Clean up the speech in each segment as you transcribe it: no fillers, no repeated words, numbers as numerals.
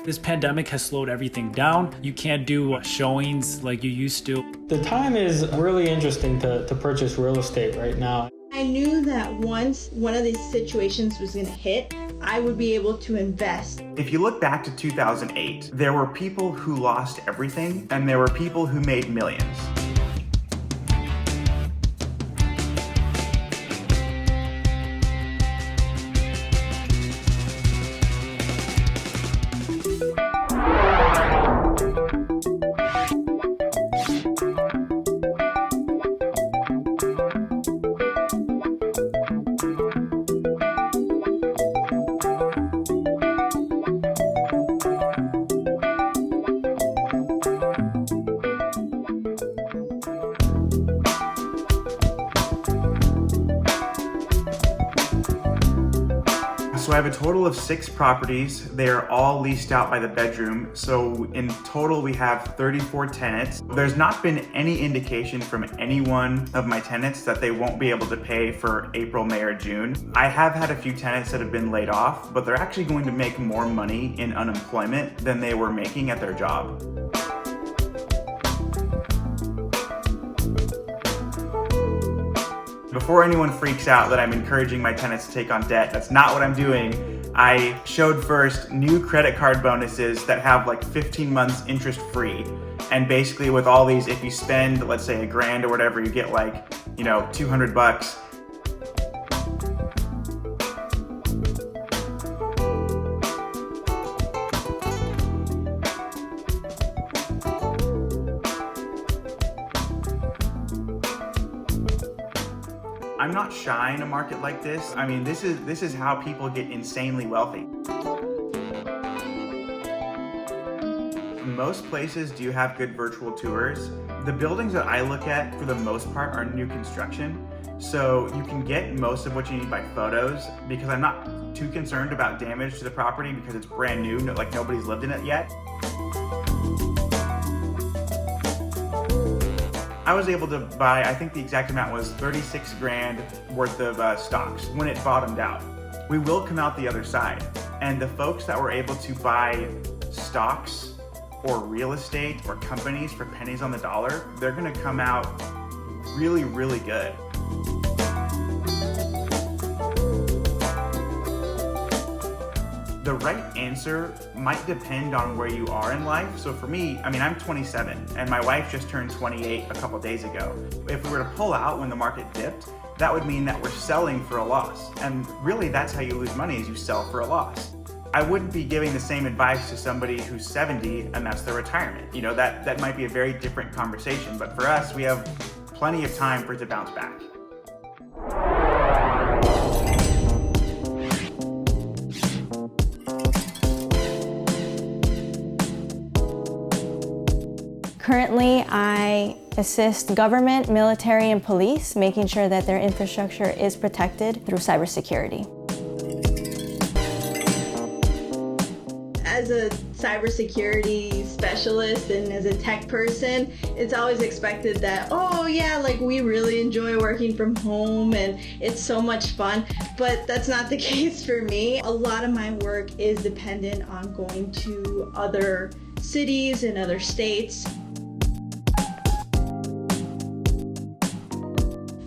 This pandemic has slowed everything down. You can't do showings like you used to. The time is really interesting to purchase real estate right now. I knew that once one of these situations was going to hit, I would be able to invest. If you look back to 2008, there were people who lost everything and there were people who made millions. So I have a total of 6 properties. They are all leased out by the bedroom. So in total, we have 34 tenants. There's not been any indication from any one of my tenants that they won't be able to pay for April, May, or June. I have had a few tenants that have been laid off, but they're actually going to make more money in unemployment than they were making at their job. Before anyone freaks out that I'm encouraging my tenants to take on debt, that's not what I'm doing. I showed first new credit card bonuses that have like 15 months interest free. And basically with all these, if you spend, let's say $1,000 or whatever, you get like, $200. I'm not shy in a market like this. I mean, this is how people get insanely wealthy. Most places do have good virtual tours. The buildings that I look at, for the most part, are new construction. So you can get most of what you need by photos because I'm not too concerned about damage to the property because it's brand new, like nobody's lived in it yet. I was able to buy, I think the exact amount was 36 grand worth of stocks when it bottomed out. We will come out the other side. And the folks that were able to buy stocks or real estate or companies for pennies on the dollar, they're gonna come out really, really good. The right answer might depend on where you are in life. So for me, I'm 27 and my wife just turned 28 a couple days ago. If we were to pull out when the market dipped, that would mean that we're selling for a loss. And really that's how you lose money, is you sell for a loss. I wouldn't be giving the same advice to somebody who's 70 and that's their retirement. That might be a very different conversation, but for us, we have plenty of time for it to bounce back. Currently, I assist government, military, and police, making sure that their infrastructure is protected through cybersecurity. As a cybersecurity specialist and as a tech person, it's always expected that, we really enjoy working from home and it's so much fun, but that's not the case for me. A lot of my work is dependent on going to other cities and other states.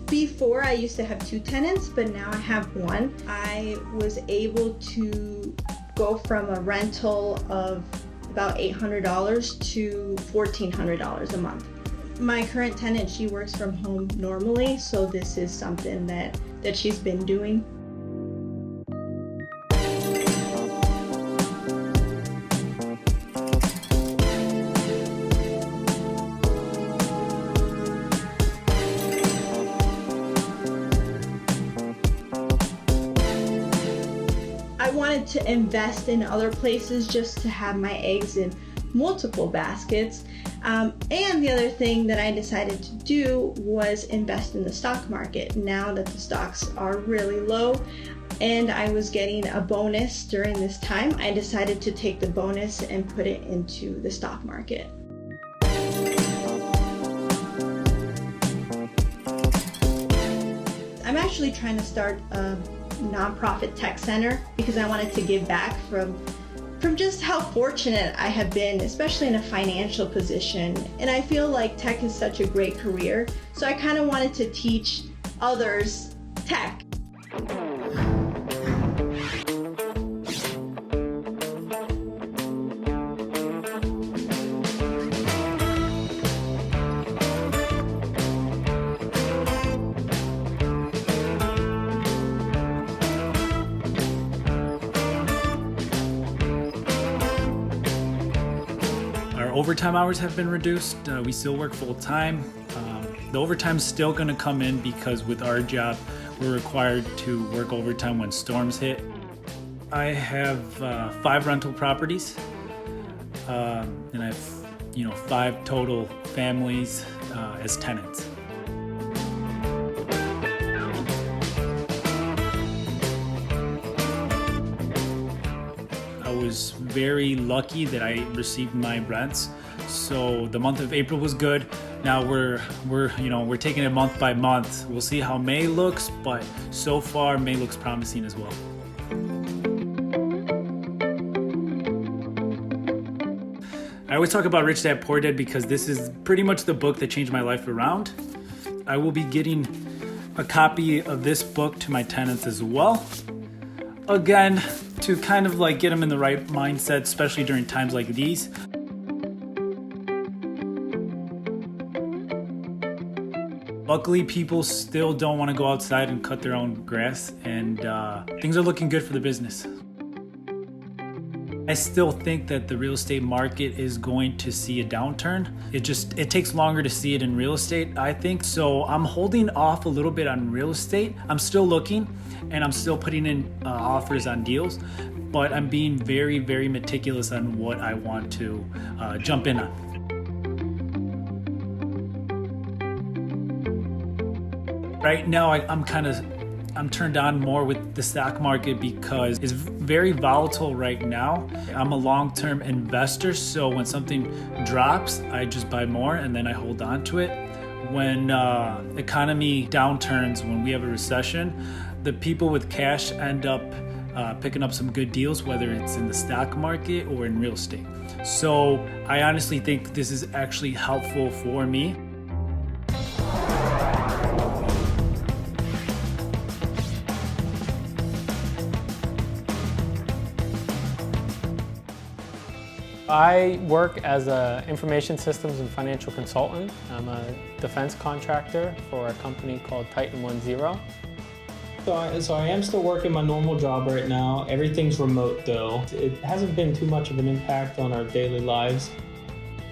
Before, I used to have 2 tenants, but now I have 1. I was able to go from a rental of about $800 to $1,400 a month. My current tenant, she works from home normally, so this is something that she's been doing. I wanted to invest in other places just to have my eggs in multiple baskets. And the other thing that I decided to do was invest in the stock market now that the stocks are really low and I was getting a bonus during this time. I decided to take the bonus and put it into the stock market. I'm actually trying to start a nonprofit tech center because I wanted to give back from just how fortunate I have been, especially in a financial position. And I feel like tech is such a great career, so I kind of wanted to teach others tech. Overtime hours have been reduced. We still work full time. The overtime's still going to come in because with our job, we're required to work overtime when storms hit. I have 5 rental properties, and I have 5 total families as tenants. I was very lucky that I received my rents, so the month of April was good. Now we're taking it month by month. We'll see how May looks, but so far May looks promising as well. I always talk about Rich Dad Poor Dad because this is pretty much the book that changed my life around. I will be getting a copy of this book to my tenants as well. Again, to kind of like get them in the right mindset, especially during times like these. Luckily, people still don't want to go outside and cut their own grass, and things are looking good for the business. I still think that the real estate market is going to see a downturn. It takes longer to see it in real estate, I think. So I'm holding off a little bit on real estate. I'm still looking and I'm still putting in offers on deals, but I'm being very, very meticulous on what I want to jump in on. Right now, I'm turned on more with the stock market because it's very volatile right now. I'm a long-term investor, so when something drops, I just buy more and then I hold on to it. When economy downturns, when we have a recession, the people with cash end up picking up some good deals, whether it's in the stock market or in real estate. So I honestly think this is actually helpful for me. I work as an information systems and financial consultant. I'm a defense contractor for a company called Titan 10. So I am still working my normal job right now. Everything's remote though. It hasn't been too much of an impact on our daily lives.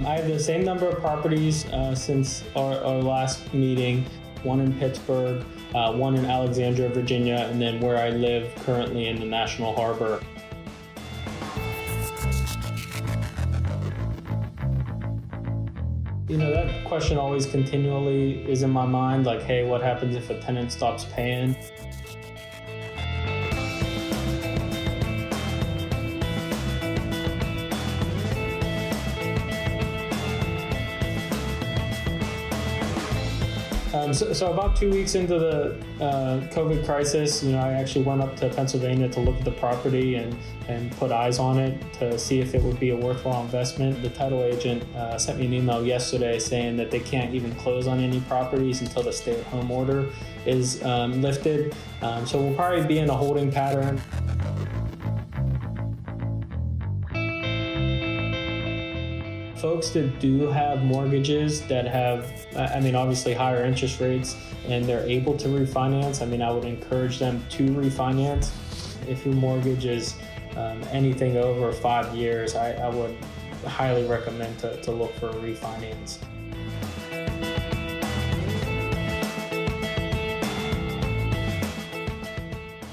I have the same number of properties since our last meeting, one in Pittsburgh, one in Alexandria, Virginia, and then where I live currently in the National Harbor. You know, that question always continually is in my mind, like, hey, what happens if a tenant stops paying? So about 2 weeks into the COVID crisis, I actually went up to Pennsylvania to look at the property and put eyes on it to see if it would be a worthwhile investment. The title agent sent me an email yesterday saying that they can't even close on any properties until the stay-at-home order is lifted. So we'll probably be in a holding pattern. Folks that do have mortgages that have, obviously higher interest rates and they're able to refinance, I would encourage them to refinance. If your mortgage is anything over 5 years, I would highly recommend to look for a refinance.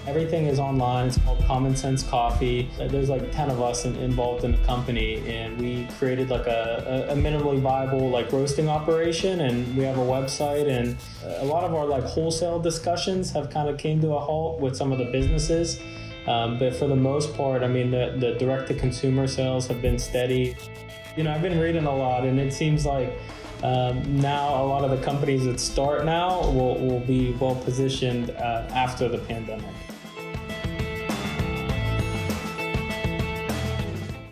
Everything is online. It's called Common Sense Coffee. There's like 10 of us involved in the company, and we created like a minimally viable like roasting operation, and we have a website, and a lot of our like wholesale discussions have kind of came to a halt with some of the businesses. But for the most part, the direct-to-consumer sales have been steady. I've been reading a lot, and it seems like now a lot of the companies that start now will be well positioned after the pandemic.